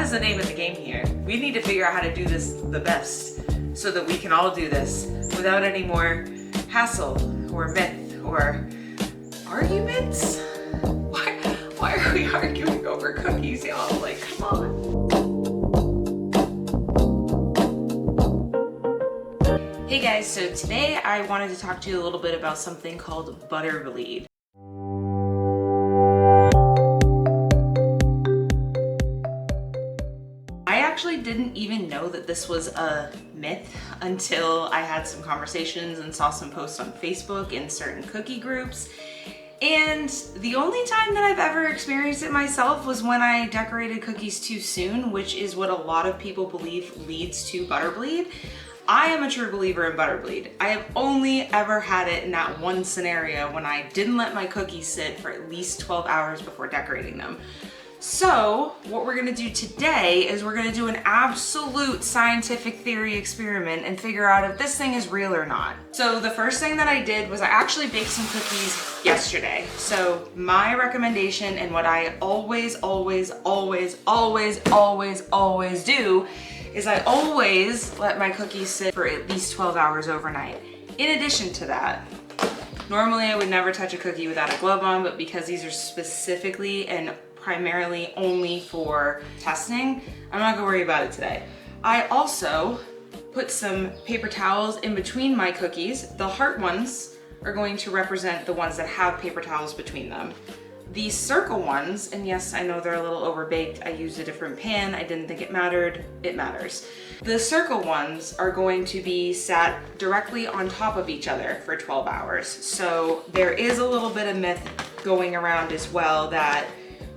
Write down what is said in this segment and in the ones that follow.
is the name of the game here. We need to figure out how to do this the best so that we can all do this without any more hassle or myth or arguments. Why are we arguing over cookies, y'all? Like, come on. Hey guys, so today I wanted to talk to you a little bit about something called butter bleed. I actually didn't even know that this was a myth until I had some conversations and saw some posts on Facebook in certain cookie groups. And the only time that I've ever experienced it myself was when I decorated cookies too soon, which is what a lot of people believe leads to butter bleed. I am a true believer in butter bleed. I have only ever had it in that one scenario when I didn't let my cookies sit for at least 12 hours before decorating them. So what we're gonna do today is we're gonna do an absolute scientific theory experiment and figure out if this thing is real or not. So the first thing that I did was I actually baked some cookies yesterday. So my recommendation and what I always do is I always let my cookies sit for at least 12 hours overnight. In addition to that, normally I would never touch a cookie without a glove on, but because these are specifically and primarily only for testing, I'm not gonna worry about it today. I also put some paper towels in between my cookies. The heart ones are going to represent the ones that have paper towels between them. These circle ones, and yes, I know they're a little overbaked. I used a different pan. I didn't think it mattered. It matters. The circle ones are going to be sat directly on top of each other for 12 hours. So there is a little bit of myth going around as well that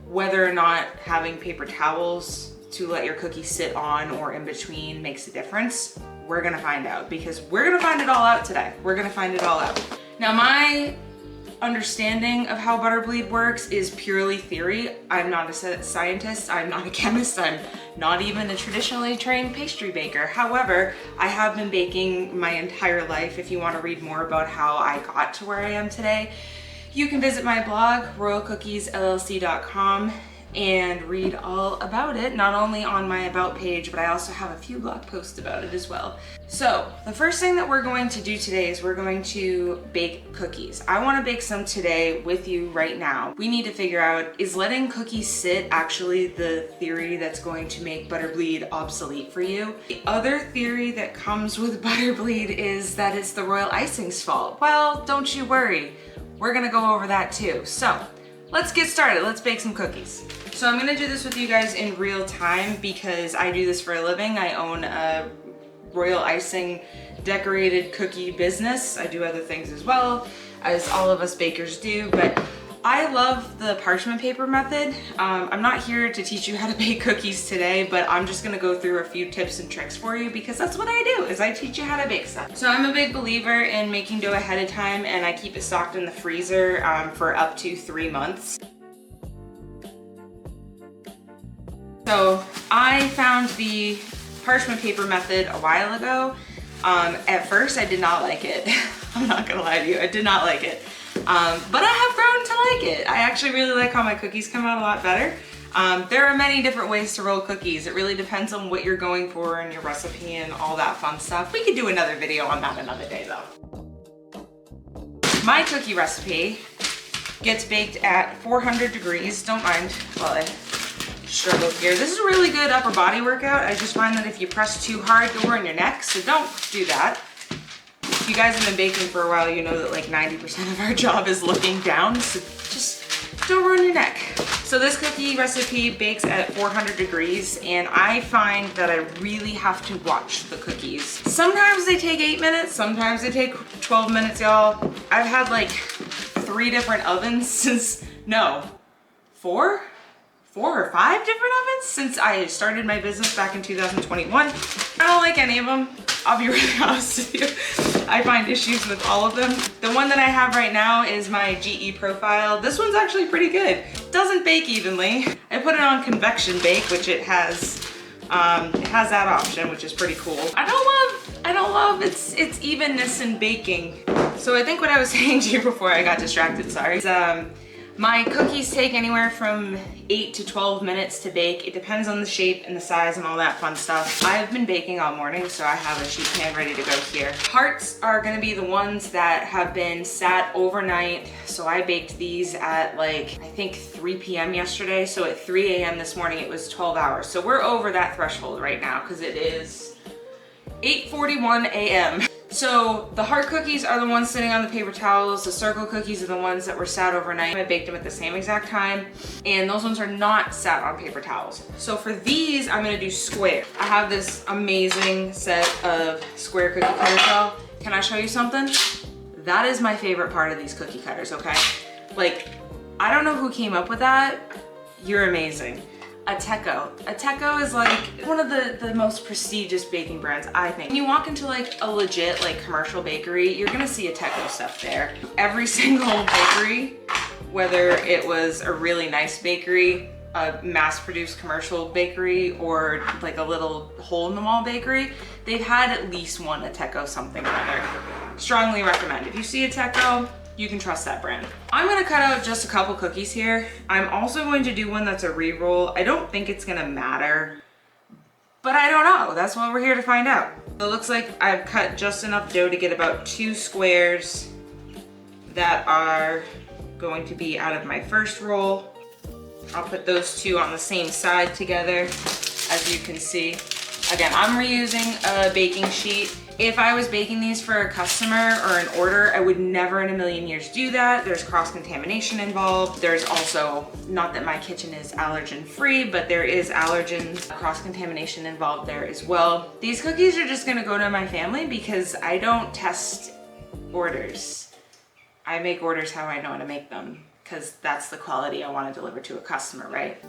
whether or not having paper towels to let your cookies sit on or in between makes a difference. We're gonna find out because we're gonna find it all out today. We're gonna find it all out. Now, my understanding of how butter bleed works is purely theory. I'm not a scientist, I'm not a chemist, I'm not even a traditionally trained pastry baker. However, I have been baking my entire life. If you want to read more about how I got to where I am today, you can visit my blog, royalcookiesllc.com, and read all about it, not only on my about page, but I also have a few blog posts about it as well. So the first thing that we're going to do today is we're going to bake cookies. I want to bake some today with you right now. We need to figure out, is letting cookies sit actually the theory that's going to make butter bleed obsolete for you? The other theory that comes with butter bleed is that it's the royal icing's fault. Well, don't you worry. We're gonna go over that too. So let's get started. Let's bake some cookies. So I'm gonna do this with you guys in real time because I do this for a living. I own a royal icing decorated cookie business. I do other things as well, as all of us bakers do, but I love the parchment paper method. I'm not here to teach you how to bake cookies today, but I'm just gonna go through a few tips and tricks for you because that's what I do, is I teach you how to bake stuff. So I'm a big believer in making dough ahead of time, and I keep it stocked in the freezer for up to 3 months. So I found the parchment paper method a while ago. At first I did not like it. I'm not gonna lie to you, I did not like it. But I have grown to like it. I actually really like how my cookies come out a lot better. There are many different ways to roll cookies. It really depends on what you're going for and your recipe and all that fun stuff. We could do another video on that another day though. My cookie recipe gets baked at 400 degrees. Don't mind while I struggle here. This is a really good upper body workout. I just find that if you press too hard, you'll ruin your neck, so don't do that. If you guys have been baking for a while, you know that like 90% of our job is looking down, so just don't ruin your neck. So this cookie recipe bakes at 400 degrees, and I find that I really have to watch the cookies. Sometimes they take 8 minutes, sometimes they take 12 minutes, y'all. I've had like 3 different ovens since, no, 4 or 5 different ovens since I started my business back in 2021. I don't like any of them. I'll be really honest with you. I find issues with all of them. The one that I have right now is my GE Profile. This one's actually pretty good. It doesn't bake evenly. I put it on convection bake, which it has that option, which is pretty cool. I don't love its evenness in baking. So I think what I was saying to you before I got distracted, sorry, is, My cookies take anywhere from 8 to 12 minutes to bake. It depends on the shape and the size and all that fun stuff. I've been baking all morning, so I have a sheet pan ready to go here. Hearts are gonna be the ones that have been sat overnight. So I baked these at like, I think 3 p.m. yesterday. So at 3 a.m. this morning, it was 12 hours. So we're over that threshold right now because it is 8:41 a.m. So the heart cookies are the ones sitting on the paper towels. The circle cookies are the ones that were sat overnight. I baked them at the same exact time. And those ones are not sat on paper towels. So for these, I'm gonna do square. I have this amazing set of square cookie cutter shell. Can I show you something? That is my favorite part of these cookie cutters, okay? Like, I don't know who came up with that. You're amazing. Ateco is like one of the most prestigious baking brands, I think. When you walk into like a legit like commercial bakery, you're gonna see Ateco stuff there. Every single bakery, whether it was a really nice bakery, a mass-produced commercial bakery, or like a little hole-in-the-wall bakery, they've had at least one Ateco something or other. Strongly recommend. If you see Ateco, you can trust that brand. I'm gonna cut out just a couple cookies here. I'm also going to do one that's a re-roll. I don't think it's gonna matter, but I don't know. That's what we're here to find out. So it looks like I've cut just enough dough to get about 2 squares that are going to be out of my first roll. I'll put those 2 on the same side together, as you can see. Again, I'm reusing a baking sheet. If I was baking these for a customer or an order, I would never in a million years do that. There's cross-contamination involved. There's also, not that my kitchen is allergen-free, but there is allergens, cross-contamination involved there as well. These cookies are just gonna go to my family because I don't test orders. I make orders how I know how to make them, because that's the quality I want to deliver to a customer, right?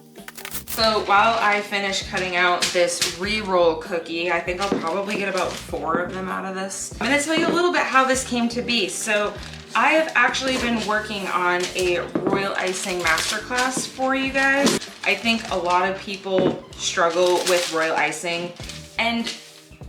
So while I finish cutting out this re-roll cookie, I think I'll probably get about 4 of them out of this. I'm gonna tell you a little bit how this came to be. So I have actually been working on a royal icing masterclass for you guys. I think a lot of people struggle with royal icing, and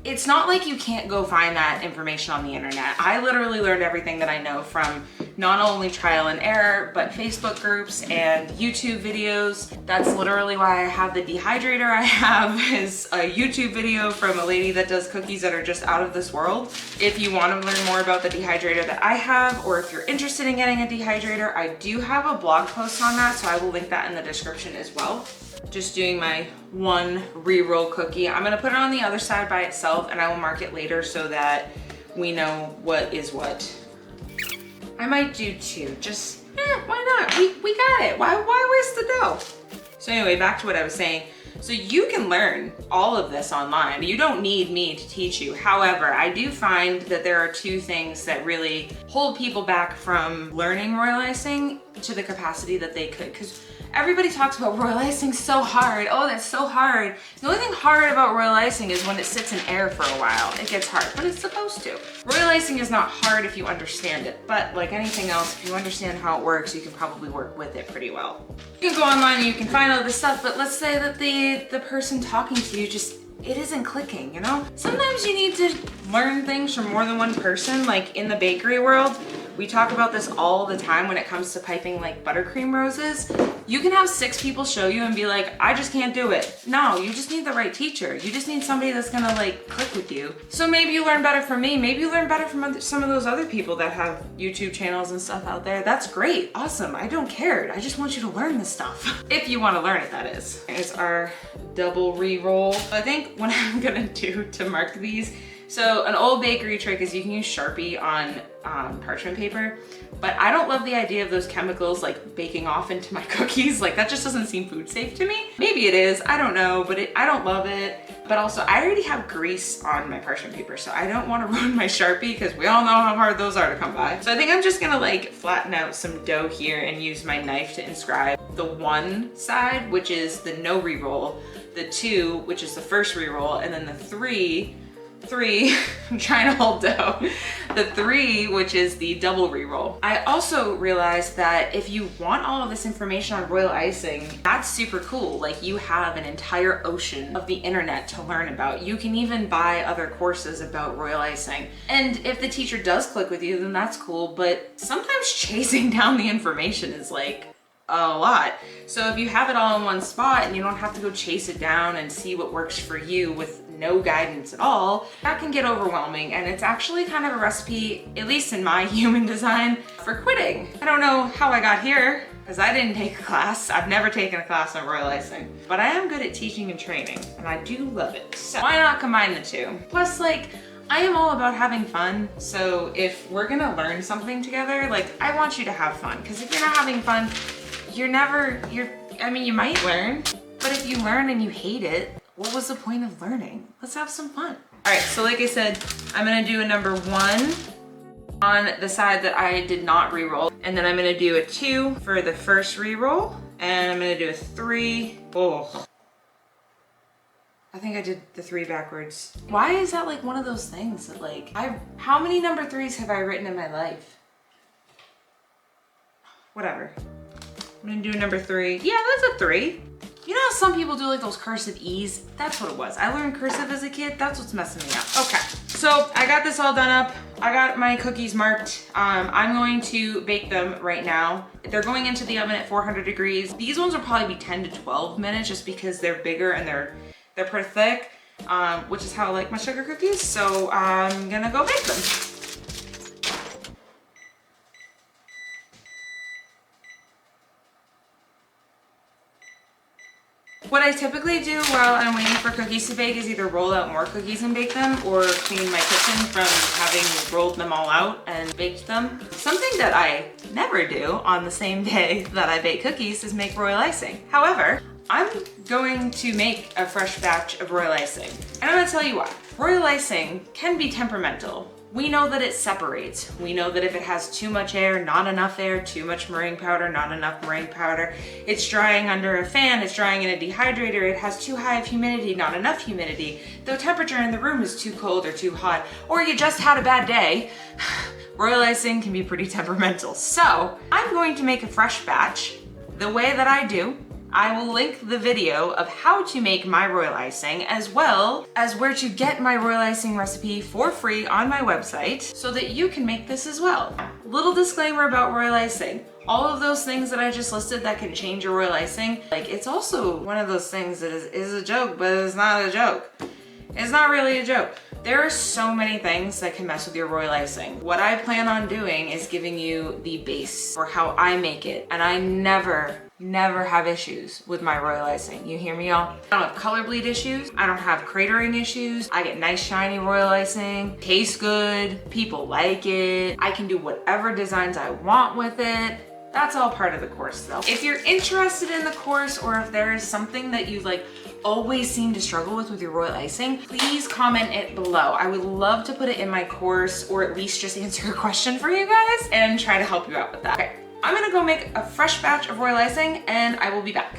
it's not like you can't go find that information on the internet. I literally learned everything that I know from not only trial and error, but Facebook groups and YouTube videos. That's literally why I have the dehydrator I have is a YouTube video from a lady that does cookies that are just out of this world. If you want to learn more about the dehydrator that I have, or if you're interested in getting a dehydrator, I do have a blog post on that, so I will link that in the description as well. Just doing my 1 re-roll cookie. I'm gonna put it on the other side by itself, and I will mark it later so that we know what is what. I might do 2, just, why not? We got it. Why waste the dough? So anyway, back to what I was saying. So you can learn all of this online. You don't need me to teach you. However, I do find that there are 2 things that really hold people back from learning royal icing to the capacity that they could. Because everybody talks about royal icing so hard. Oh, that's so hard. The only thing hard about royal icing is when it sits in air for a while. It gets hard, but it's supposed to. Royal icing is not hard if you understand it, but like anything else, if you understand how it works, you can probably work with it pretty well. You can go online and you can find all this stuff, but let's say that the person talking to you just, it isn't clicking, you know? Sometimes you need to learn things from more than one person. Like in the bakery world, we talk about this all the time when it comes to piping like buttercream roses. You can have 6 people show you and be like, I just can't do it. No, you just need the right teacher. You just need somebody that's gonna like click with you. So maybe you learn better from me. Maybe you learn better from some of those other people that have YouTube channels and stuff out there. That's great, awesome. I don't care. I just want you to learn this stuff. If you wanna learn it, that is. Here's our double re-roll. I think what I'm gonna do to mark these, so an old bakery trick is you can use Sharpie on parchment paper, but I don't love the idea of those chemicals like baking off into my cookies. Like that just doesn't seem food safe to me. Maybe it is, I don't know, but I don't love it. But also I already have grease on my parchment paper, so I don't want to ruin my Sharpie because we all know how hard those are to come by. So I think I'm just gonna like flatten out some dough here and use my knife to inscribe the 1 side, which is the no re-roll, the 2, which is the first re-roll, and then the 3, I'm trying to hold dough. The 3, which is the double re-roll. I also realized that if you want all of this information on royal icing, that's super cool. Like you have an entire ocean of the internet to learn about. You can even buy other courses about royal icing. And if the teacher does click with you, then that's cool. But sometimes chasing down the information is like a lot. So if you have it all in one spot and you don't have to go chase it down and see what works for you with no guidance at all, that can get overwhelming. And it's actually kind of a recipe, at least in my human design, for quitting. I don't know how I got here, because I didn't take a class. I've never taken a class on royal icing, but I am good at teaching and training, and I do love it. So why not combine the two? Plus, like, I am all about having fun. So if we're gonna learn something together, like, I want you to have fun. Because if you're not having fun, I mean, you might learn, but if you learn and you hate it, what was the point of learning? Let's have some fun. All right, so like I said, I'm gonna do a number 1 on the side that I did not re-roll. And then I'm gonna do a 2 for the first re-roll. And I'm gonna do a 3. Oh, I think I did the 3 backwards. Why is that like one of those things that like, how many number 3s have I written in my life? Whatever. I'm gonna do number 3. Yeah, that's a 3. You know how some people do like those cursive E's? That's what it was. I learned cursive as a kid. That's what's messing me up. Okay, so I got this all done up. I got my cookies marked. I'm going to bake them right now. They're going into the oven at 400 degrees. These ones will probably be 10 to 12 minutes just because they're bigger and they're pretty thick, which is how I like my sugar cookies. So I'm gonna go bake them. What I typically do while I'm waiting for cookies to bake is either roll out more cookies and bake them, or clean my kitchen from having rolled them all out and baked them. Something that I never do on the same day that I bake cookies is make royal icing. However, I'm going to make a fresh batch of royal icing. And I'm gonna tell you why. Royal icing can be temperamental. We know that it separates. We know that if it has too much air, not enough air, too much meringue powder, not enough meringue powder, it's drying under a fan, it's drying in a dehydrator, it has too high of humidity, not enough humidity, the temperature in the room is too cold or too hot, or you just had a bad day. Royal icing can be pretty temperamental. So I'm going to make a fresh batch the way that I do. I will link the video of how to make my royal icing, as well as where to get my royal icing recipe for free on my website so that you can make this as well. Little disclaimer about royal icing. All of those things that I just listed that can change your royal icing, like, it's also one of those things that is a joke, but it's not a joke. It's not really a joke. There are so many things that can mess with your royal icing. What I plan on doing is giving you the base for how I make it, and I never have issues with my royal icing. You hear me, y'all? I don't have color bleed issues. I don't have cratering issues. I get nice shiny royal icing. Tastes good. People like it. I can do whatever designs I want with it. That's all part of the course though. If you're interested in the course, or if there is something that you like always seem to struggle with your royal icing, please comment it below. I would love to put it in my course, or at least just answer a question for you guys and try to help you out with that. Okay, I'm gonna go make a fresh batch of royal icing and I will be back.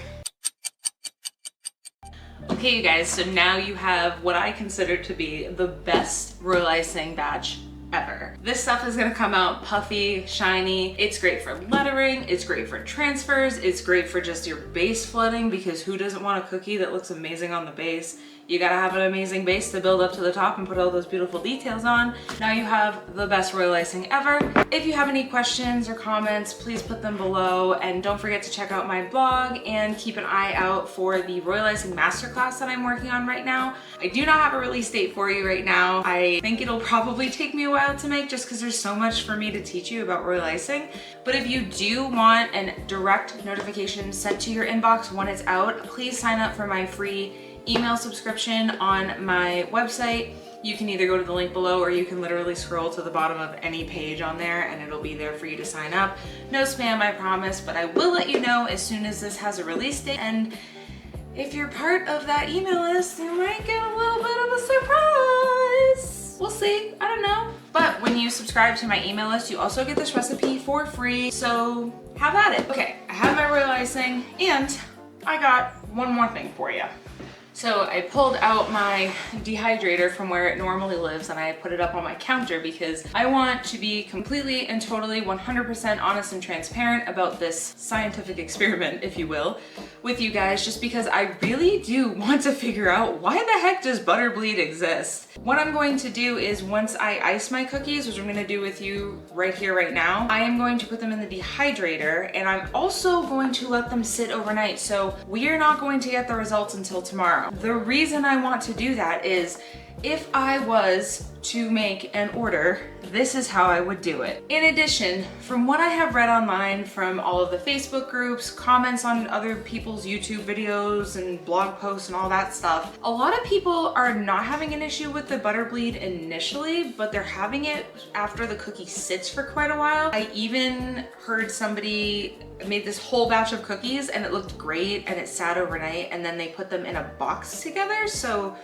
Okay, you guys, so now you have what I consider to be the best royal icing batch ever. This stuff is gonna come out puffy, shiny. It's great for lettering, it's great for transfers, it's great for just your base flooding, because who doesn't want a cookie that looks amazing on the base? You gotta have an amazing base to build up to the top and put all those beautiful details on. Now you have the best royal icing ever. If you have any questions or comments, please put them below, and don't forget to check out my blog and keep an eye out for the royal icing masterclass that I'm working on right now. I do not have a release date for you right now. I think it'll probably take me a while to make, just because there's so much for me to teach you about royal icing. But if you do want a direct notification sent to your inbox when it's out, please sign up for my free email subscription on my website. You can either go to the link below, or you can literally scroll to the bottom of any page on there and it'll be there for you to sign up. No spam, I promise, but I will let you know as soon as this has a release date. And if you're part of that email list, you might get a little bit of a surprise. We'll see, I don't know. But when you subscribe to my email list, you also get this recipe for free, so have at it. Okay, I have my royal icing, and I got one more thing for you. So I pulled out my dehydrator from where it normally lives, and I put it up on my counter because I want to be completely and totally 100% honest and transparent about this scientific experiment, if you will. with you guys just because I really do want to figure out why the heck does butter bleed exist. What I'm going to do is once I ice my cookies, which I'm gonna do with you right here, right now, I am going to put them in the dehydrator, and I'm also going to let them sit overnight. So we are not going to get the results until tomorrow. The reason I want to do that is if I was to make an order, this is how I would do it. In addition, from what I have read online from all of the Facebook groups, comments on other people's YouTube videos and blog posts and all that stuff, a lot of people are not having an issue with the butter bleed initially, but they're having it after the cookie sits for quite a while. I even heard somebody made this whole batch of cookies and it looked great and it sat overnight and then they put them in a box together. So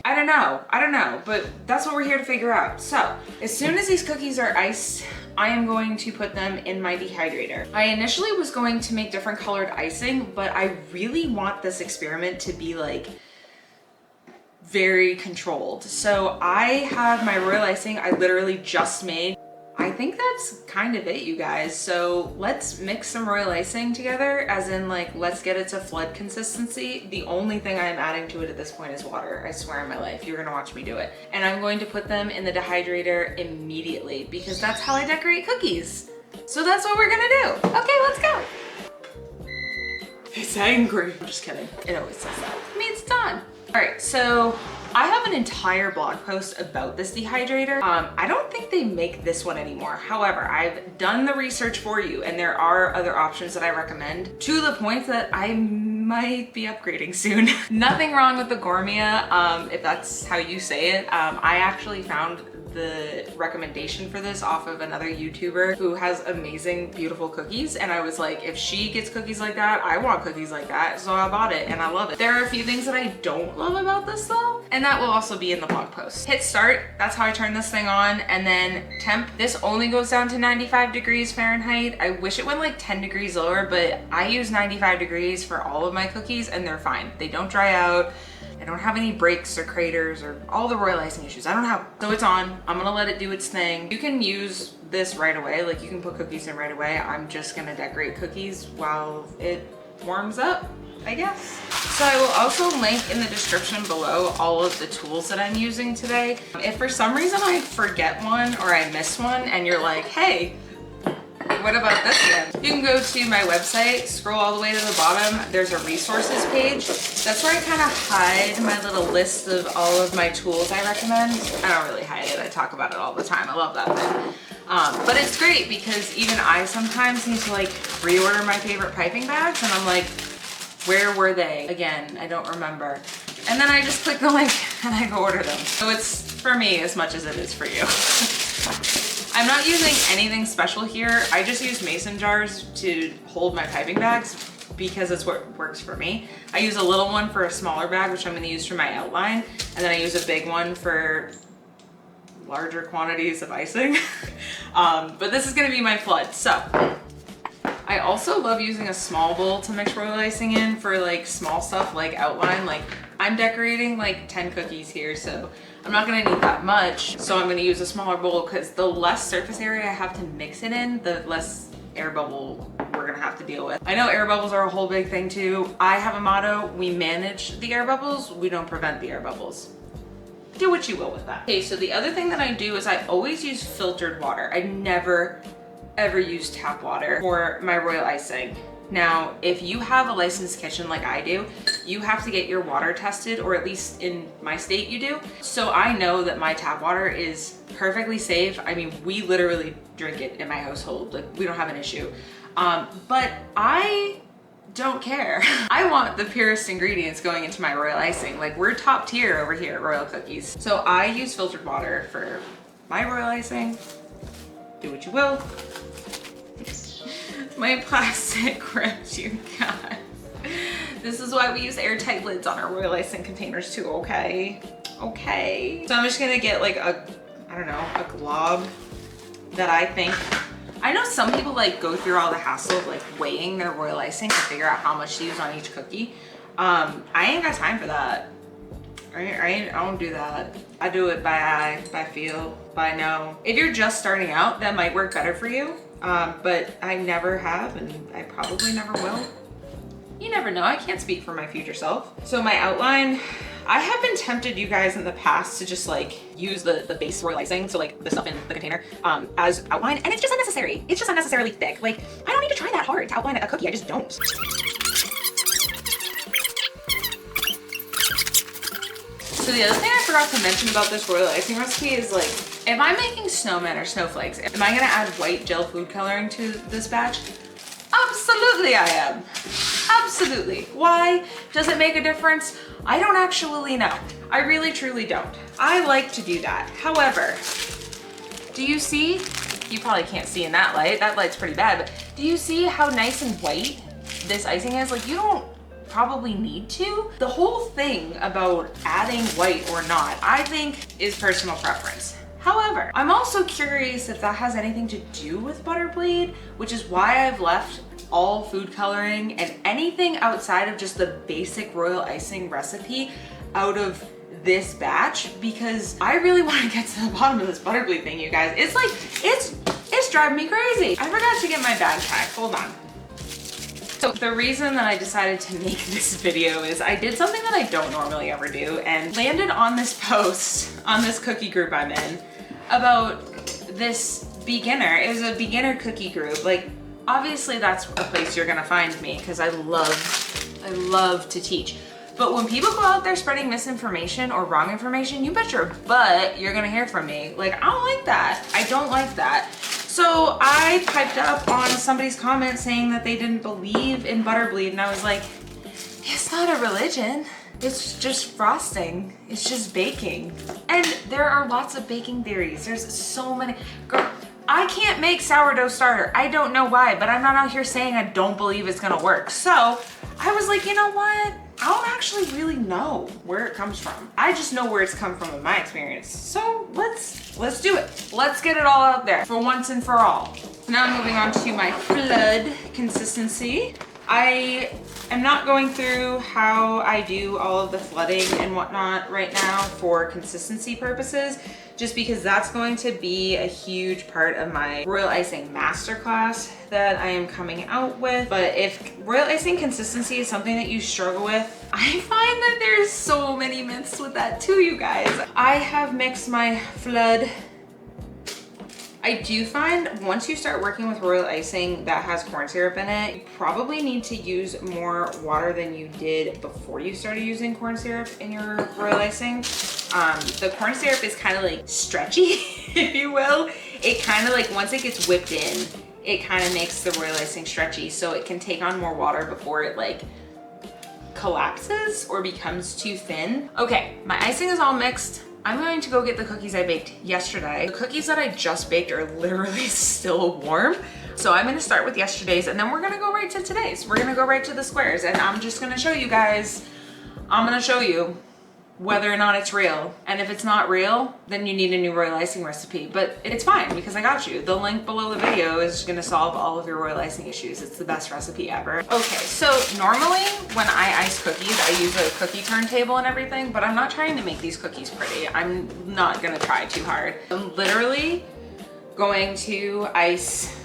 I don't know, but that's what we're here to figure out. So as soon as these cookies are iced, I am going to put them in my dehydrator. I initially was going to make different colored icing, but I really want this experiment to be like very controlled. So I have my royal icing I literally just made. I think that's kind of it, you guys. So let's mix some royal icing together, as in like, let's get it to flood consistency. The only thing I'm adding to it at this point is water. I swear on my life, you're gonna watch me do it. And I'm going to put them in the dehydrator immediately because that's how I decorate cookies. So that's what we're gonna do. Okay, let's go. It's angry. I'm just kidding. It always says that. I mean, it's done. All right, so I have an entire blog post about this dehydrator. I don't think they make this one anymore. However, I've done the research for you and there are other options that I recommend to the point that I might be upgrading soon. Nothing wrong with the Gourmia, if that's how you say it. I actually found the recommendation for this off of another YouTuber who has amazing, beautiful cookies. And I was like, if she gets cookies like that, I want cookies like that. So I bought it and I love it. There are a few things that I don't love about this though, and that will also be in the blog post. Hit start, that's how I turn this thing on. And then temp, this only goes down to 95 degrees Fahrenheit. I wish it went like 10 degrees lower, but I use 95 degrees for all of my cookies and they're fine. They don't dry out. I don't have any breaks or craters or all the royal icing issues. I don't have, so it's on. I'm gonna let it do its thing. You can use this right away. Like you can put cookies in right away. I'm just gonna decorate cookies while it warms up, I guess. So I will also link in the description below all of the tools that I'm using today. If for some reason I forget one or I miss one and you're like, hey, what about this one? You can go to my website, scroll all the way to the bottom. There's a resources page. That's where I kind of hide my little list of all of my tools I recommend. I don't really hide it. I talk about it all the time. I love that thing. But it's great because even I sometimes need to like reorder my favorite piping bags and I'm like, where were they? Again, I don't remember. And then I just click the link and I go order them. So it's for me as much as it is for you. I'm not using anything special here. I just use mason jars to hold my piping bags because it's what works for me. I use a little one for a smaller bag, which I'm gonna use for my outline. And then I use a big one for larger quantities of icing. But this is gonna be my flood. So I also love using a small bowl to mix royal icing in for like small stuff like outline. Like I'm decorating like 10 cookies here, so I'm not gonna need that much. So I'm gonna use a smaller bowl because the less surface area I have to mix it in, the less air bubble we're gonna have to deal with. I know air bubbles are a whole big thing too. I have a motto, we manage the air bubbles, we don't prevent the air bubbles. Do what you will with that. Okay, so the other thing that I do is I always use filtered water. I never, ever use tap water for my royal icing. Now, if you have a licensed kitchen like I do, you have to get your water tested, or at least in my state you do. So I know that my tap water is perfectly safe. I mean, we literally drink it in my household. Like we don't have an issue. But I don't care. I want the purest ingredients going into my royal icing. Like we're top tier over here at Royal Cookies. So I use filtered water for my royal icing. Do what you will. My plastic grips, you guys. This is why we use airtight lids on our royal icing containers too, okay? Okay. So I'm just gonna get like a, I don't know, a glob that I think, I know some people like go through all the hassle of like weighing their royal icing to figure out how much to use on each cookie. I ain't got time for that. I don't do that. I do it by eye, by feel, by know. If you're just starting out, that might work better for you. But I never have, and I probably never will. You never know, I can't speak for my future self. So my outline, I have been tempted, you guys, in the past to just like use the base royal icing, so like the stuff in the container, as outline, and it's just unnecessary. It's just unnecessarily thick. Like, I don't need to try that hard to outline a cookie, I just don't. So the other thing I forgot to mention about this royal icing recipe is like, if I'm making snowmen or snowflakes, am I gonna add white gel food coloring to this batch? Absolutely I am. Absolutely. Why? Does it make a difference? I don't actually know. I really truly don't. I like to do that. However, do you see? You probably can't see in that light. That light's pretty bad, but do you see how nice and white this icing is? Like, you don't probably need to. The whole thing about adding white or not, I think, is personal preference. However, I'm also curious if that has anything to do with butter bleed, which is why I've left all food coloring and anything outside of just the basic royal icing recipe out of this batch, because I really want to get to the bottom of this butter bleed thing, you guys. It's like, it's driving me crazy. I forgot to get my bag packed. Hold on. So the reason that I decided to make this video is I did something that I don't normally ever do and landed on this post on this cookie group I'm in about this beginner. It was a beginner cookie group. Like, obviously that's a place you're gonna find me because I love to teach. But when people go out there spreading misinformation or wrong information, you bet your butt you're gonna hear from me. Like, I don't like that. I don't like that. So I piped up on somebody's comment saying that they didn't believe in butter bleed, and I was like, it's not a religion. It's just frosting. It's just baking. And there are lots of baking theories. There's so many. Girl, I can't make sourdough starter. I don't know why, but I'm not out here saying I don't believe it's gonna work. So I was like, you know what? I don't actually really know where it comes from. I just know where it's come from in my experience. So let's do it. Let's get it all out there for once and for all. So now I'm moving on to my flood consistency. I am not going through how I do all of the flooding and whatnot right now for consistency purposes, just because that's going to be a huge part of my royal icing masterclass that I am coming out with. But if royal icing consistency is something that you struggle with, I find that there's so many myths with that too, you guys. I have mixed my flood. I do find once you start working with royal icing that has corn syrup in it, you probably need to use more water than you did before you started using corn syrup in your royal icing. The corn syrup is kind of like stretchy, if you will. It kind of like, once it gets whipped in, it kind of makes the royal icing stretchy, so it can take on more water before it like collapses or becomes too thin. Okay, my icing is all mixed. I'm going to go get the cookies I baked yesterday. The cookies that I just baked are literally still warm. So I'm gonna start with yesterday's and then we're gonna go right to today's. We're gonna go right to the squares and I'm just gonna show you guys, I'm gonna show you whether or not it's real. And if it's not real, then you need a new royal icing recipe. But it's fine because I got you. The link below the video is gonna solve all of your royal icing issues. It's the best recipe ever. Okay, so normally when I ice cookies, I use a cookie turntable and everything, but I'm not trying to make these cookies pretty. I'm not gonna try too hard. I'm literally going to ice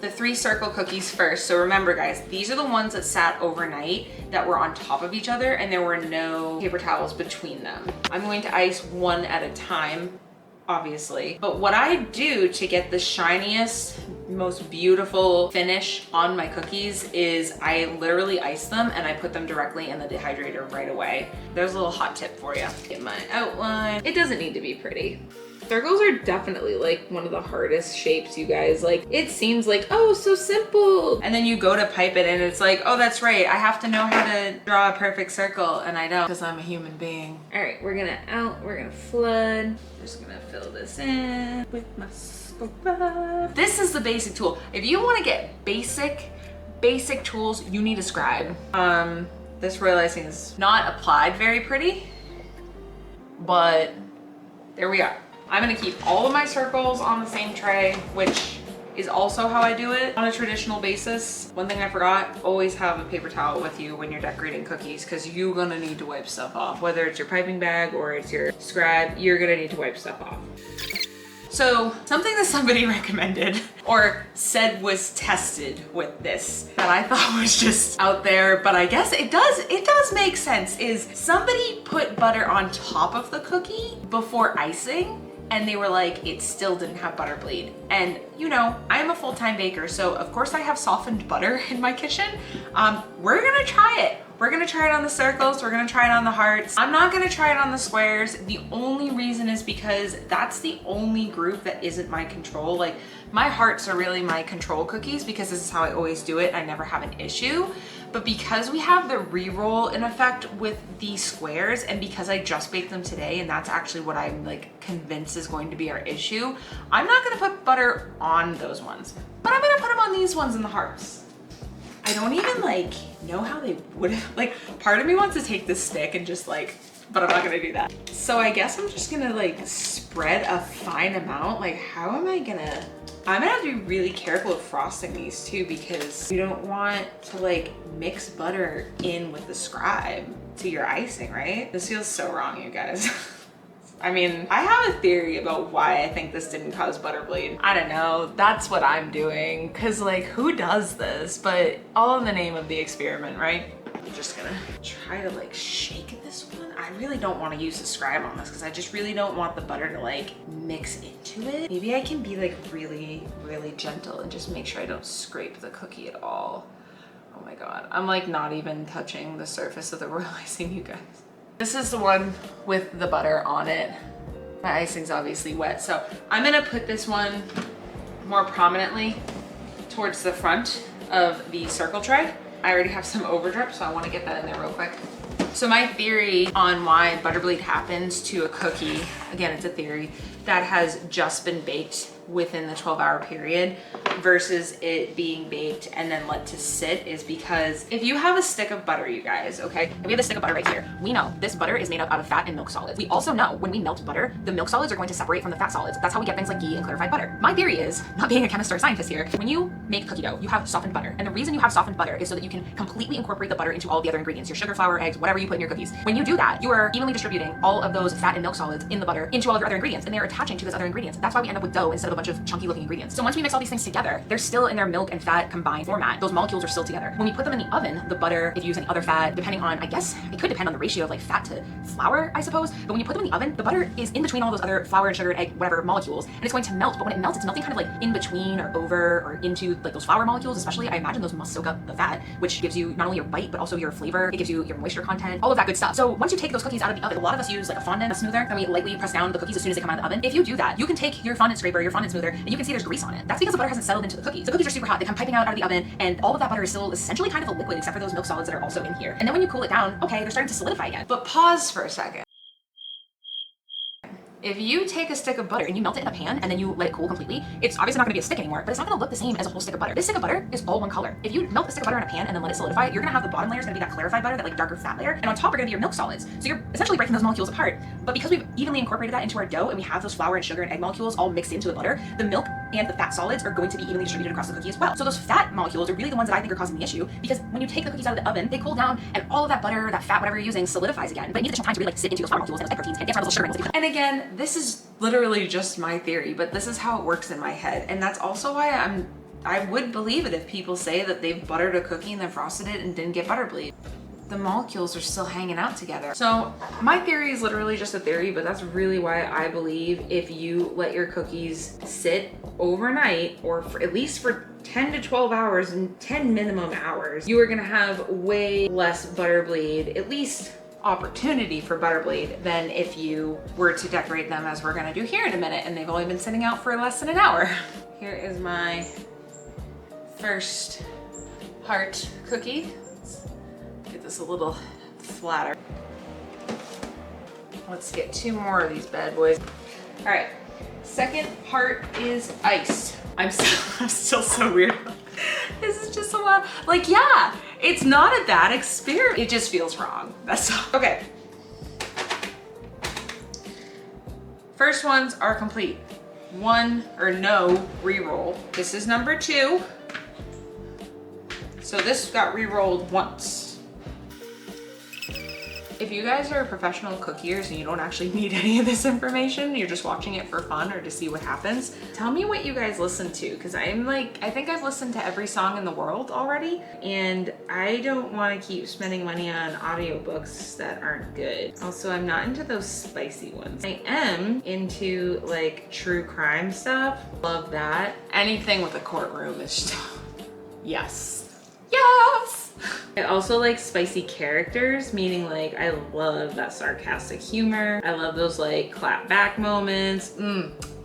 the 3 circle cookies first. So remember guys, these are the ones that sat overnight that were on top of each other and there were no paper towels between them. I'm going to ice one at a time, obviously. But what I do to get the shiniest, most beautiful finish on my cookies is I literally ice them and I put them directly in the dehydrator right away. There's a little hot tip for you. Get my outline. It doesn't need to be pretty. Circles are definitely like one of the hardest shapes, you guys. Like, it seems like, oh, so simple. And then you go to pipe it and it's like, oh, that's right. I have to know how to draw a perfect circle and I don't because I'm a human being. All right, we're gonna flood. Just gonna fill this in with my scribe. This is the basic tool. If you wanna get basic tools, you need a scribe. This royal icing is not applied very pretty, but there we are. I'm gonna keep all of my circles on the same tray, which is also how I do it on a traditional basis. One thing I forgot, always have a paper towel with you when you're decorating cookies because you're gonna need to wipe stuff off. Whether it's your piping bag or it's your scribe, you're gonna need to wipe stuff off. So something that somebody recommended or said was tested with this that I thought was just out there, but I guess it does make sense, is somebody put butter on top of the cookie before icing, and they were like, it still didn't have butter bleed. And you know, I'm a full-time baker, so of course I have softened butter in my kitchen. We're gonna try it. We're gonna try it on the circles, we're gonna try it on the hearts. I'm not gonna try it on the squares. The only reason is because that's the only group that isn't my control. Like, my hearts are really my control cookies because this is how I always do it. I never have an issue. But because we have the re-roll in effect with the squares, and because I just baked them today, and that's actually what I'm like convinced is going to be our issue, I'm not gonna put butter on those ones, but I'm gonna put them on these ones in the hearts. I don't even like know how they would have, like, part of me wants to take this stick and just like, but I'm not gonna do that. So I guess I'm just gonna like spread a fine amount. Like, how am I gonna, I'm gonna have to be really careful of frosting these too, because you don't want to like mix butter in with the scribe to your icing, right? This feels so wrong, you guys. I mean, I have a theory about why I think this didn't cause butter bleed. I don't know, that's what I'm doing. Cause like, who does this? But all in the name of the experiment, right? I'm just gonna try to like shake this one. I really don't want to use the scribe on this because I just really don't want the butter to like mix into it. Maybe I can be like really, really gentle and just make sure I don't scrape the cookie at all. Oh my God, I'm like not even touching the surface of the royal icing, you guys. This is the one with the butter on it. My icing's obviously wet, so I'm gonna put this one more prominently towards the front of the circle tray. I already have some overdrip, so I wanna get that in there real quick. So my theory on why butter bleed happens to a cookie, again, it's a theory, that has just been baked within the 12-hour period versus it being baked and then let to sit, is because if you have a stick of butter, you guys, okay, and we have a stick of butter right here, we know this butter is made up out of fat and milk solids. We also know when we melt butter, the milk solids are going to separate from the fat solids. That's how we get things like ghee and clarified butter. My theory is, not being a chemist or a scientist here, when you make cookie dough, you have softened butter. And the reason you have softened butter is so that you can completely incorporate the butter into all the other ingredients, your sugar, flour, eggs, whatever you put in your cookies. When you do that, you are evenly distributing all of those fat and milk solids in the butter into all of your other ingredients, and they're attaching to those other ingredients. That's why we end up with dough instead of a bunch of chunky looking ingredients. So once we mix all these things together, they're still in their milk and fat combined format. Those molecules are still together. When we put them in the oven, the butter, if you use any other fat, depending on, I guess, it could depend on the ratio of like fat to flour, I suppose. But when you put them in the oven, the butter is in between all those other flour and sugar and egg, whatever molecules, and it's going to melt. But when it melts, it's melting kind of like in between or over or into like those flour molecules, especially. I imagine those must soak up the fat, which gives you not only your bite, but also your flavor. It gives you your moisture content, all of that good stuff. So once you take those cookies out of the oven, a lot of us use like a fondant, a smoother, and we lightly press down the cookies as soon as they come out of the oven. If you do that, you can take your fondant scraper, your fondant smoother, and you can see there's grease on it. That's because the butter hasn't settled into the cookies. The cookies are super hot. They come piping out of the oven, and all of that butter is still essentially kind of a liquid, except for those milk solids that are also in here. And then when you cool it down, okay, they're starting to solidify again. But pause for a second. If you take a stick of butter and you melt it in a pan and then you let it cool completely, it's obviously not gonna be a stick anymore, but it's not gonna look the same as a whole stick of butter. This stick of butter is all one color. If you melt a stick of butter in a pan and then let it solidify, you're gonna have the bottom layer is gonna be that clarified butter, that like darker fat layer, and on top are gonna be your milk solids. So you're essentially breaking those molecules apart. But because we've evenly incorporated that into our dough and we have those flour and sugar and egg molecules all mixed into the butter, the milk and the fat solids are going to be evenly distributed across the cookie as well. So those fat molecules are really the ones that I think are causing the issue, because when you take the cookies out of the oven, they cool down and all of that butter, that fat, whatever you're using, solidifies again. But it needs additional time to really like sit into those flour molecules and those egg proteins and get some of those sugar rings. And again, this is literally just my theory, but this is how it works in my head. And that's also why I would believe it if people say that they've buttered a cookie and then frosted it and didn't get butter bleed. The molecules are still hanging out together. So my theory is literally just a theory, but that's really why I believe if you let your cookies sit overnight, or for at least for 10 to 12 hours and 10 minimum hours, you are gonna have way less butter bleed, at least opportunity for butter bleed, than if you were to decorate them as we're gonna do here in a minute, and they've only been sitting out for less than an hour. Here is my first heart cookie. Let's get this a little flatter. Let's get 2 more of these bad boys. All right, second heart is iced. I'm still so weird. This is just a lot, like, yeah, it's not a bad experiment. It just feels wrong, that's all. Okay. First ones are complete. 1 or no re-roll. This is number 2. So this got re-rolled once. If you guys are professional cookiers and you don't actually need any of this information, you're just watching it for fun or to see what happens, tell me what you guys listen to, because I'm like, I think I've listened to every song in the world already, and I don't want to keep spending money on audiobooks that aren't good. Also, I'm not into those spicy ones. I am into like true crime stuff. Love that. Anything with a courtroom is just, yes. Yes! I also like spicy characters, meaning like I love that sarcastic humor. I love those like clap back moments.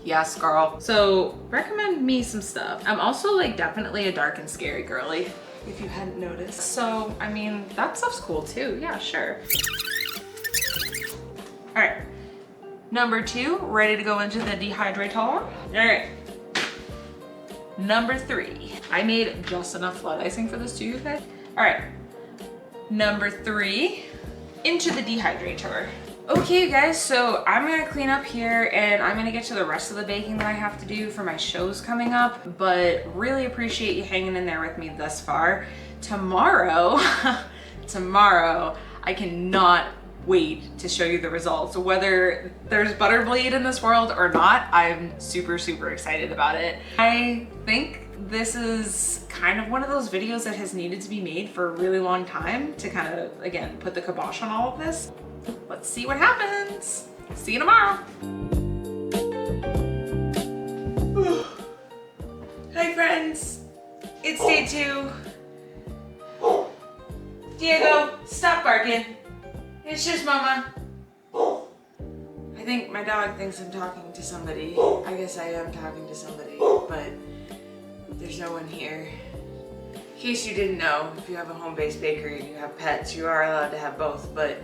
Yes, girl. So recommend me some stuff. I'm also like definitely a dark and scary girly, if you hadn't noticed. So, I mean, that stuff's cool too. Yeah, sure. All right, number 2, ready to go into the dehydrator. All right. Number 3, I made just enough flood icing for this too, okay? All right, number 3, into the dehydrator. Okay, you guys, so I'm gonna clean up here and I'm gonna get to the rest of the baking that I have to do for my shows coming up, but really appreciate you hanging in there with me thus far. Tomorrow, I cannot wait to show you the results. Whether there's butter bleed in this world or not, I'm super, super excited about it. I think this is kind of one of those videos that has needed to be made for a really long time to kind of, again, put the kibosh on all of this. Let's see what happens. See you tomorrow. Hi friends, it's day 2. Diego, stop barking. It's just Mama. I think my dog thinks I'm talking to somebody. I guess I am talking to somebody, but there's no one here. In case you didn't know, if you have a home-based bakery and you have pets, you are allowed to have both, but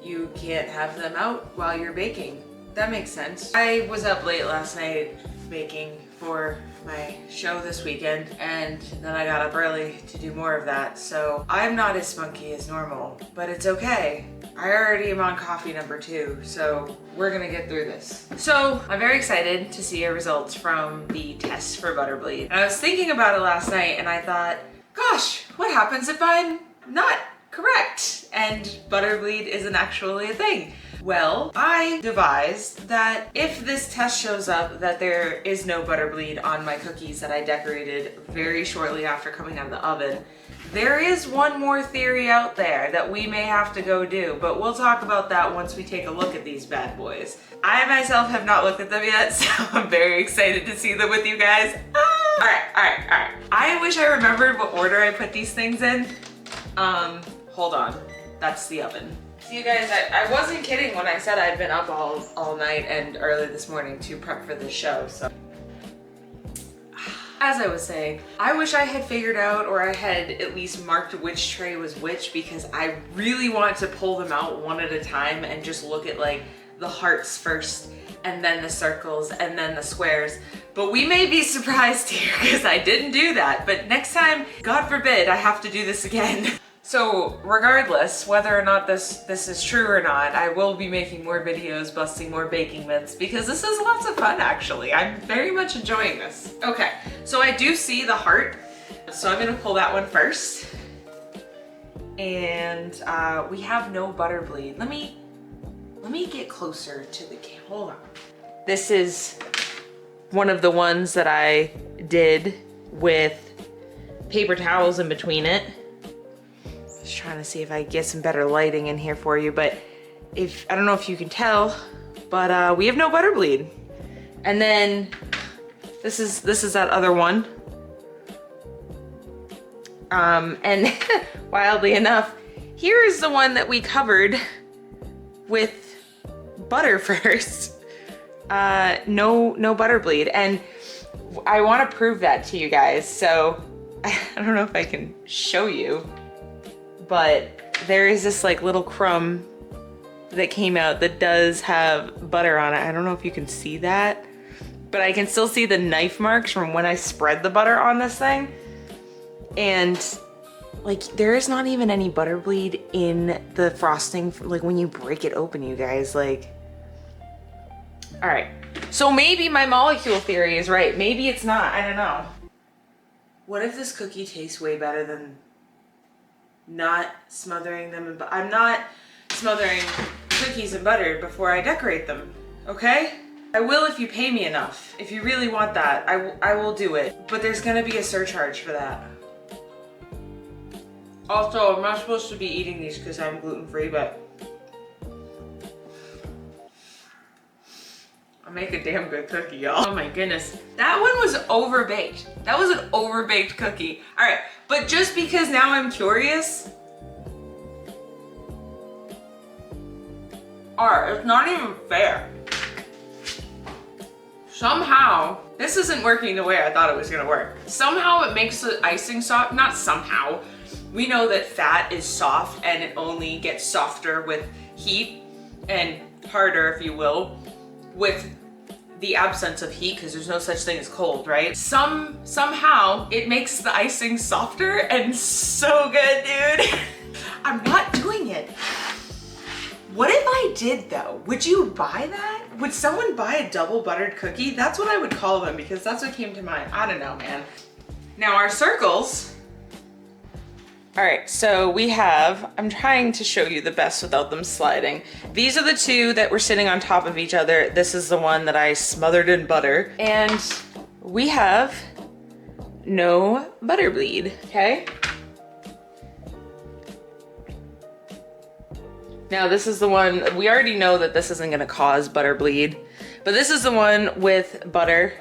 you can't have them out while you're baking. That makes sense. I was up late last night baking for my show this weekend, and then I got up early to do more of that, so I'm not as spunky as normal, but it's okay. I already am on coffee number 2, so we're gonna get through this. So I'm very excited to see your results from the test for butter bleed. And I was thinking about it last night and I thought, gosh, what happens if I'm not correct and butter bleed isn't actually a thing? Well, I devised that if this test shows up that there is no butter bleed on my cookies that I decorated very shortly after coming out of the oven, there is one more theory out there that we may have to go do, but we'll talk about that once we take a look at these bad boys. I myself have not looked at them yet, so I'm very excited to see them with you guys. All right. I wish I remembered what order I put these things in. Hold on, that's the oven. So you guys, I wasn't kidding when I said I'd been up all night and early this morning to prep for this show, so. As I was saying, I wish I had figured out, or I had at least marked which tray was which, because I really want to pull them out one at a time and just look at like the hearts first, and then the circles, and then the squares. But we may be surprised here because I didn't do that. But next time, God forbid, I have to do this again. So regardless, whether or not this is true or not, I will be making more videos, busting more baking myths, because this is lots of fun actually. I'm very much enjoying this. Okay, so I do see the heart, so I'm gonna pull that one first. And we have no butter bleed. Let me get closer to the camera. Hold on. This is one of the ones that I did with paper towels in between it. Just trying to see if I get some better lighting in here for you, but I don't know if you can tell, but we have no butter bleed. And then this is that other one. And wildly enough, here is the one that we covered with butter first. No butter bleed. And I want to prove that to you guys. So I don't know if I can show you, but there is this like little crumb that came out that does have butter on it. I don't know if you can see that, but I can still see the knife marks from when I spread the butter on this thing. And like, there is not even any butter bleed in the frosting, like when you break it open, you guys, like, all right. So maybe my molecule theory is right. Maybe it's not, I don't know. What if this cookie tastes way better than not smothering them in butter? I'm not smothering cookies in butter before I decorate them, okay? I will if you pay me enough. If you really want that, I will do it. But there's gonna be a surcharge for that. Also, I'm not supposed to be eating these because I'm gluten-free, but I make a damn good cookie, y'all. Oh my goodness. That one was overbaked. That was an overbaked cookie. All right, but just because now I'm curious, it's not even fair. Somehow, this isn't working the way I thought it was gonna work. Somehow it makes the icing soft, not somehow. We know that fat is soft and it only gets softer with heat and harder, if you will, with the absence of heat, because there's no such thing as cold, right? Somehow it makes the icing softer and so good, dude. I'm not doing it. What if I did though? Would you buy that? Would someone buy a double buttered cookie? That's what I would call them because that's what came to mind. I don't know, man. Now our circles. All right, so we have, I'm trying to show you the best without them sliding. These are the two that were sitting on top of each other. This is the one that I smothered in butter. And we have no butter bleed, okay? Now this is the one, we already know that this isn't gonna cause butter bleed, but this is the one with butter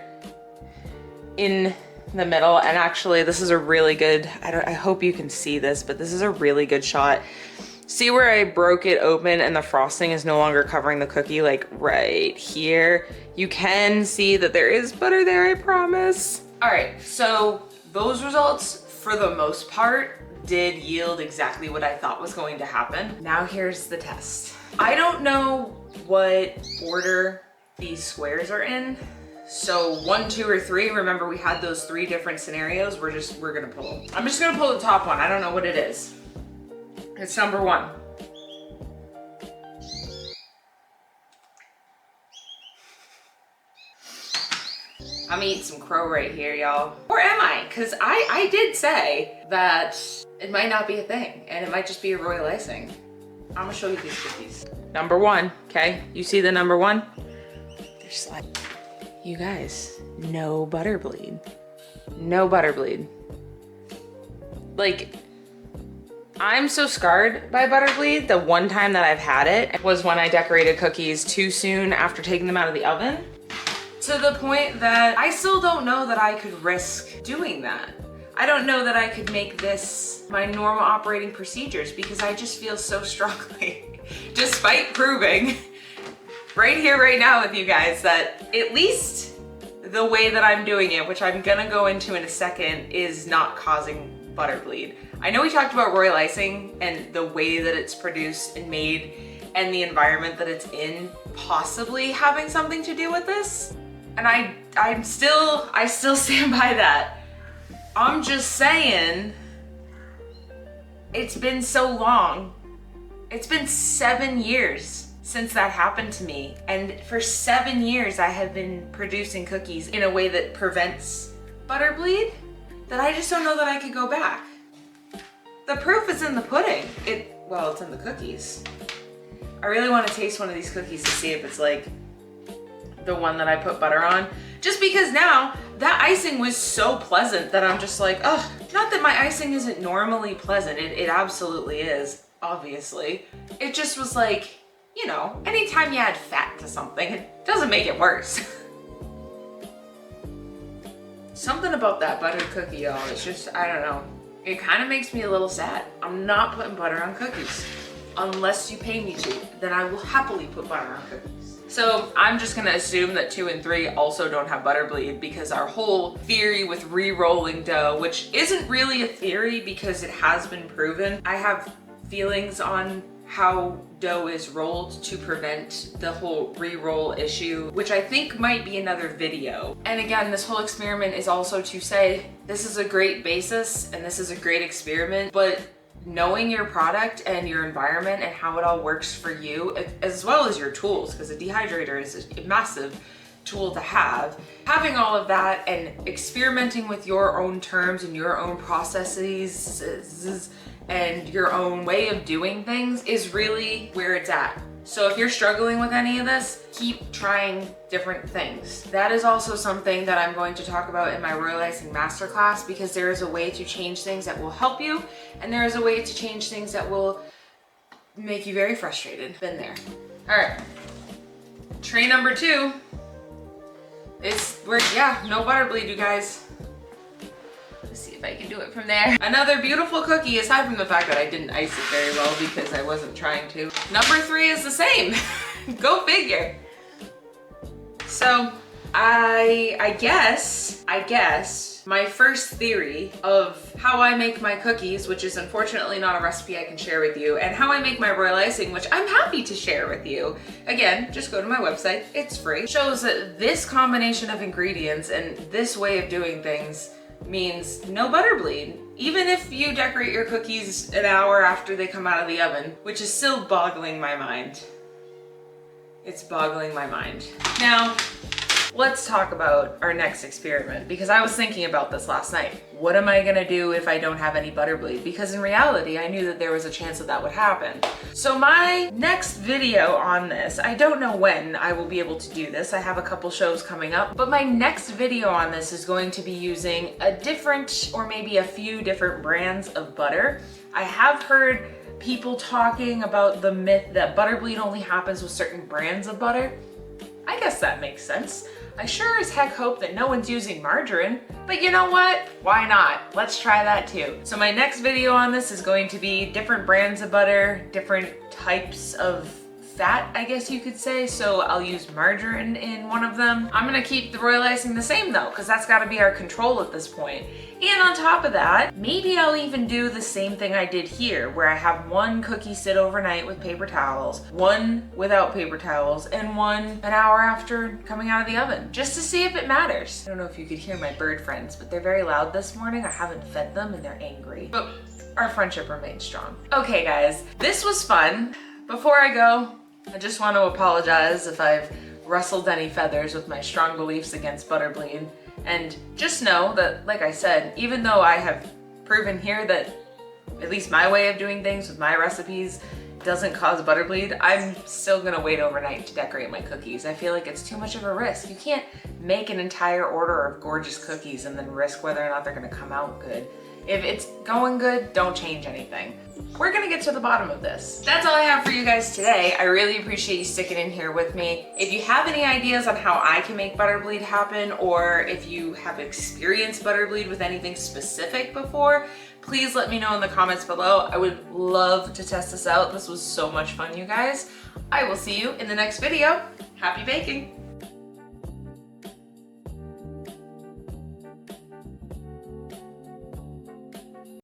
in the middle. And actually this is a really good, I hope you can see this, but this is a really good shot. See where I broke it open and the frosting is no longer covering the cookie, like right here. You can see that there is butter there, I promise. All right, so those results for the most part did yield exactly what I thought was going to happen. Now here's the test. I don't know what order these squares are in. So 1, 2, or 3, remember we had those 3 different scenarios. We're gonna pull them. I'm just gonna pull the top one. I don't know what it is. It's number 1. I'm eating some crow right here, y'all. Or am I? Because I did say that it might not be a thing and it might just be a royal icing. I'm gonna show you these cookies. Number 1, okay? You see the number 1? They're sliding. You guys, no butter bleed. No butter bleed. Like, I'm so scarred by butter bleed. The one time that I've had it was when I decorated cookies too soon after taking them out of the oven. To the point that I still don't know that I could risk doing that. I don't know that I could make this my normal operating procedures because I just feel so strongly, despite proving right here, right now with you guys, that at least the way that I'm doing it, which I'm gonna go into in a second, is not causing butter bleed. I know we talked about royal icing and the way that it's produced and made and the environment that it's in possibly having something to do with this. And I still stand by that. I'm just saying, it's been so long. It's been 7 years since that happened to me. And for 7 years, I have been producing cookies in a way that prevents butter bleed, that I just don't know that I could go back. The proof is in the pudding. Well, it's in the cookies. I really want to taste one of these cookies to see if it's like the one that I put butter on. Just because now that icing was so pleasant that I'm just like, oh, not that my icing isn't normally pleasant. It absolutely is, obviously. It just was like, you know, anytime you add fat to something, it doesn't make it worse. Something about that buttered cookie, y'all, it's just, I don't know. It kind of makes me a little sad. I'm not putting butter on cookies. Unless you pay me to, then I will happily put butter on cookies. So I'm just gonna assume that 2 and 3 also don't have butter bleed because our whole theory with re-rolling dough, which isn't really a theory because it has been proven. I have feelings on how dough is rolled to prevent the whole re-roll issue, which I think might be another video. And again, this whole experiment is also to say, this is a great basis and this is a great experiment, but knowing your product and your environment and how it all works for you, as well as your tools, because a dehydrator is a massive tool to have. Having all of that and experimenting with your own terms and your own processes and your own way of doing things is really where it's at. So if you're struggling with any of this, keep trying different things. That is also something that I'm going to talk about in my Royal Icing Masterclass, because there is a way to change things that will help you, and there is a way to change things that will make you very frustrated. Been there. All right, tray number 2 is where, yeah, no butter bleed, you guys. Let's see if I can do it from there. Another beautiful cookie, aside from the fact that I didn't ice it very well because I wasn't trying to. Number 3 is the same. Go figure. So I guess my first theory of how I make my cookies, which is unfortunately not a recipe I can share with you, and how I make my royal icing, which I'm happy to share with you. Again, just go to my website, it's free. Shows that this combination of ingredients and this way of doing things means no butter bleed. Even if you decorate your cookies an hour after they come out of the oven, which is still boggling my mind. It's boggling my mind. Now, let's talk about our next experiment, because I was thinking about this last night. What am I gonna do if I don't have any butter bleed? Because in reality, I knew that there was a chance that would happen. So my next video on this, I don't know when I will be able to do this. I have a couple shows coming up, but my next video on this is going to be using a different, or maybe a few different brands of butter. I have heard people talking about the myth that butter bleed only happens with certain brands of butter. I guess that makes sense. I sure as heck hope that no one's using margarine, but you know what? Why not? Let's try that too. So my next video on this is going to be different brands of butter, different types of fat, I guess you could say. So I'll use margarine in one of them. I'm gonna keep the royal icing the same though, because that's gotta be our control at this point. And on top of that, maybe I'll even do the same thing I did here, where I have one cookie sit overnight with paper towels, one without paper towels, and one an hour after coming out of the oven, just to see if it matters. I don't know if you could hear my bird friends, but they're very loud this morning. I haven't fed them and they're angry, but our friendship remains strong. Okay guys, this was fun. Before I go, I just want to apologize if I've rustled any feathers with my strong beliefs against butter bleed. And just know that, like I said, even though I have proven here that at least my way of doing things with my recipes doesn't cause butter bleed, I'm still gonna wait overnight to decorate my cookies. I feel like it's too much of a risk. You can't make an entire order of gorgeous cookies and then risk whether or not they're gonna come out good. If it's going good, don't change anything. We're gonna get to the bottom of this. That's all I have for you guys today. I really appreciate you sticking in here with me. If you have any ideas on how I can make butter bleed happen, or if you have experienced butter bleed with anything specific before, please let me know in the comments below. I would love to test this out. This was so much fun, you guys. I will see you in the next video. Happy baking.